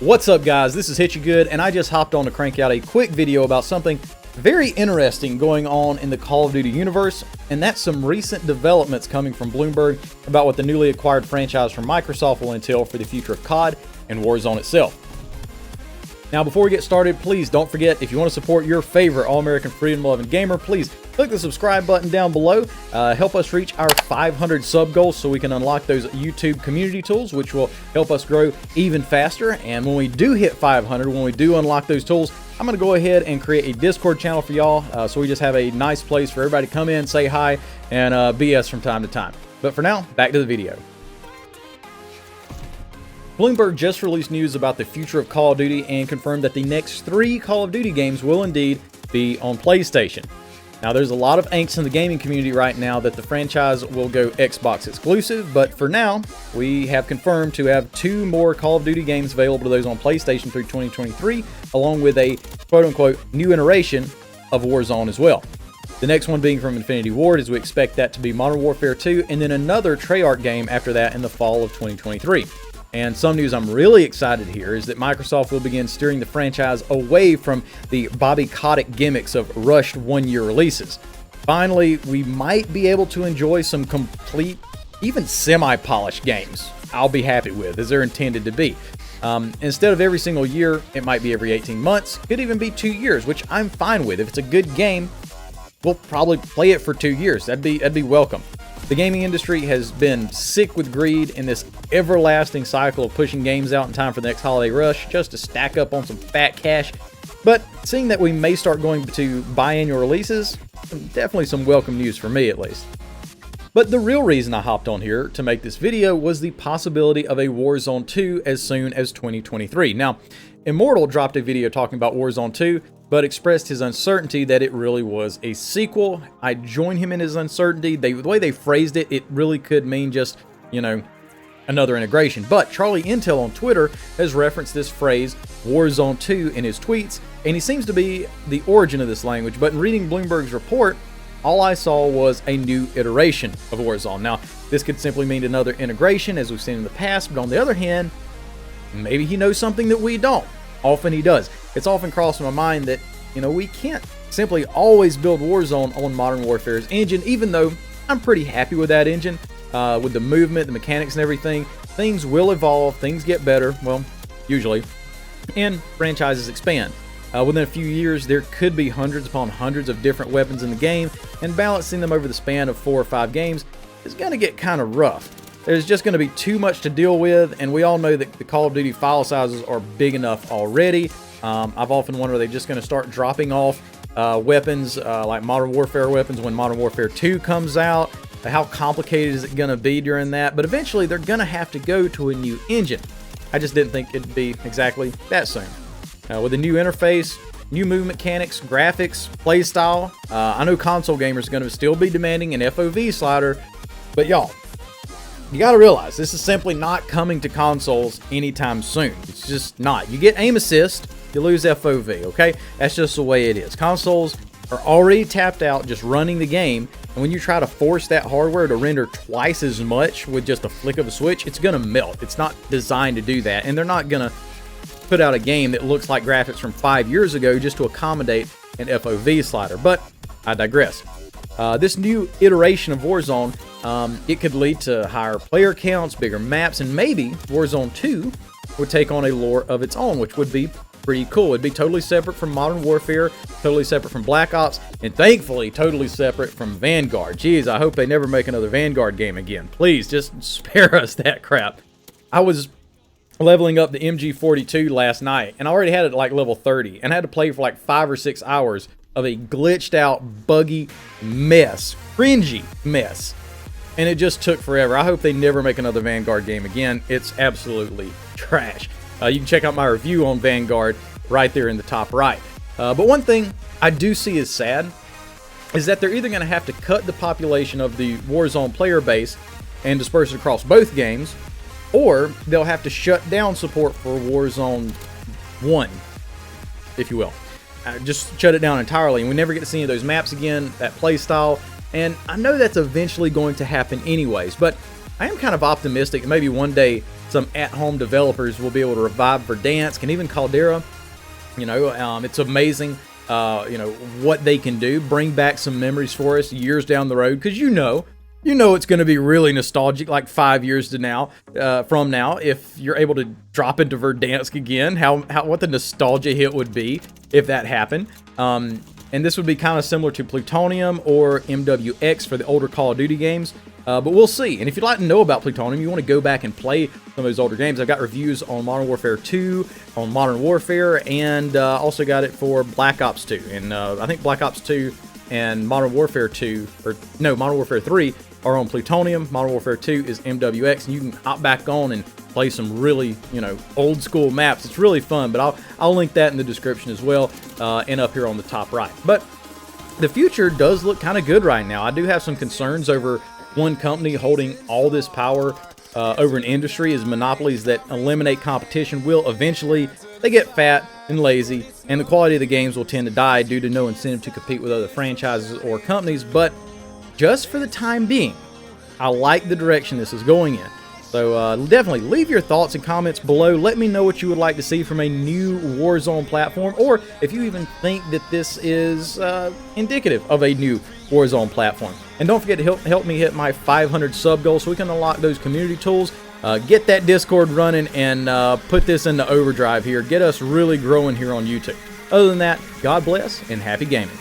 What's up, guys? This is Hitchy Good, and I just hopped on to crank out a quick video about something very interesting going on in the Call of Duty universe, and that's some recent developments coming from Bloomberg about what the newly acquired franchise from Microsoft will entail for the future of COD and Warzone itself. Now, before we get started, please don't forget, if you want to support your favorite all-American freedom-loving gamer, please click the subscribe button down below. Help us reach our 500 sub goals so we can unlock those YouTube community tools, which will help us grow even faster. And when we do hit 500, when we do unlock those tools, I'm going to go ahead and create a Discord channel for y'all, so we just have a nice place for everybody to come in, say hi, and BS from time to time. But for now, back to the video. Bloomberg just released news about the future of Call of Duty and confirmed that the next 3 Call of Duty games will indeed be on PlayStation. Now, there's a lot of angst in the gaming community right now that the franchise will go Xbox exclusive, but for now, we have confirmed to have 2 more Call of Duty games available to those on PlayStation through 2023, along with a quote-unquote new iteration of Warzone as well. The next one being from Infinity Ward, as we expect that to be Modern Warfare 2, and then another Treyarch game after that in the fall of 2023. And some news I'm really excited to hear is that Microsoft will begin steering the franchise away from the Bobby Kotick gimmicks of rushed one-year releases. Finally, we might be able to enjoy some complete, even semi-polished games I'll be happy with, as they're intended to be. Instead of every single year, it might be every 18 months, could even be 2 years, which I'm fine with. If it's a good game, we'll probably play it for 2 years. That'd be welcome. The gaming industry has been sick with greed in this everlasting cycle of pushing games out in time for the next holiday rush just to stack up on some fat cash. But seeing that we may start going to biannual releases, definitely some welcome news for me at least. But the real reason I hopped on here to make this video was the possibility of a Warzone 2 as soon as 2023. Now, Immortal dropped a video talking about Warzone 2, but expressed his uncertainty that it really was a sequel. I join him in his uncertainty. The way they phrased it, it really could mean just, another integration. But Charlie Intel on Twitter has referenced this phrase, Warzone 2, in his tweets, and he seems to be the origin of this language. But in reading Bloomberg's report, all I saw was a new iteration of Warzone. Now, this could simply mean another integration, as we've seen in the past, but on the other hand, maybe he knows something that we don't. Often he does. It's often crossed my mind that, we can't simply always build Warzone on Modern Warfare's engine, even though I'm pretty happy with that engine, with the movement, the mechanics and everything. Things will evolve, things get better, well, usually, and franchises expand. Within a few years, there could be hundreds upon hundreds of different weapons in the game, and balancing them over the span of 4 or 5 games is going to get kind of rough. There's just going to be too much to deal with, and we all know that the Call of Duty file sizes are big enough already. I've often wondered, are they just going to start dropping off weapons like Modern Warfare weapons when Modern Warfare 2 comes out? How complicated is it going to be during that? But eventually, they're going to have to go to a new engine. I just didn't think it'd be exactly that soon. With a new interface, new movement mechanics, graphics, playstyle, I know console gamers are going to still be demanding an FOV slider, but y'all, you got to realize this is simply not coming to consoles anytime soon. It's just not. You get aim assist, you lose FOV, okay? That's just the way it is. Consoles are already tapped out just running the game, and when you try to force that hardware to render twice as much with just a flick of a switch, it's going to melt. It's not designed to do that, and they're not going to put out a game that looks like graphics from 5 years ago just to accommodate an FOV slider. But I digress. This new iteration of Warzone, it could lead to higher player counts, bigger maps, and maybe Warzone 2 would take on a lore of its own, which would be pretty cool. It'd be totally separate from Modern Warfare, totally separate from Black Ops, and thankfully totally separate from Vanguard. Jeez, I hope they never make another Vanguard game again. Please, just spare us that crap. I was leveling up the MG42 last night, and I already had it at like level 30, and I had to play for like 5 or 6 hours of a glitched out, buggy mess, cringy mess, and it just took forever. I hope they never make another Vanguard game again. It's absolutely trash. You can check out my review on Vanguard right there in the top right. But one thing I do see as sad is that they're either going to have to cut the population of the Warzone player base and disperse it across both games, or they'll have to shut down support for Warzone 1, if you will. Just shut it down entirely, and we never get to see any of those maps again, that play style. And I know that's eventually going to happen anyways, but I am kind of optimistic that maybe one day some at-home developers will be able to revive Verdansk and even Caldera. It's amazing, what they can do. Bring back some memories for us years down the road, because it's going to be really nostalgic, like 5 years from now, if you're able to drop into Verdansk again. What the nostalgia hit would be if that happened. And this would be kind of similar to Plutonium or MWX for the older Call of Duty games. But we'll see. And if you'd like to know about Plutonium, you want to go back and play some of those older games, I've got reviews on Modern Warfare 2, on Modern Warfare, and also got it for Black Ops 2. And I think Black Ops 2 and Modern Warfare 3 are on Plutonium. Modern Warfare 2 is MWX, and you can hop back on and play some really, old school maps. It's really fun, but I'll link that in the description as well, and up here on the top right. But the future does look kind of good right now. I do have some concerns over one company holding all this power over an industry, as monopolies that eliminate competition will eventually, they get fat and lazy, and the quality of the games will tend to die due to no incentive to compete with other franchises or companies. But just for the time being, I like the direction this is going in. So definitely leave your thoughts and comments below. Let me know what you would like to see from a new Warzone platform, or if you even think that this is indicative of a new Warzone platform. And don't forget to help me hit my 500 sub goal so we can unlock those community tools, get that Discord running, and put this into overdrive here. Get us really growing here on YouTube. Other than that, God bless and happy gaming.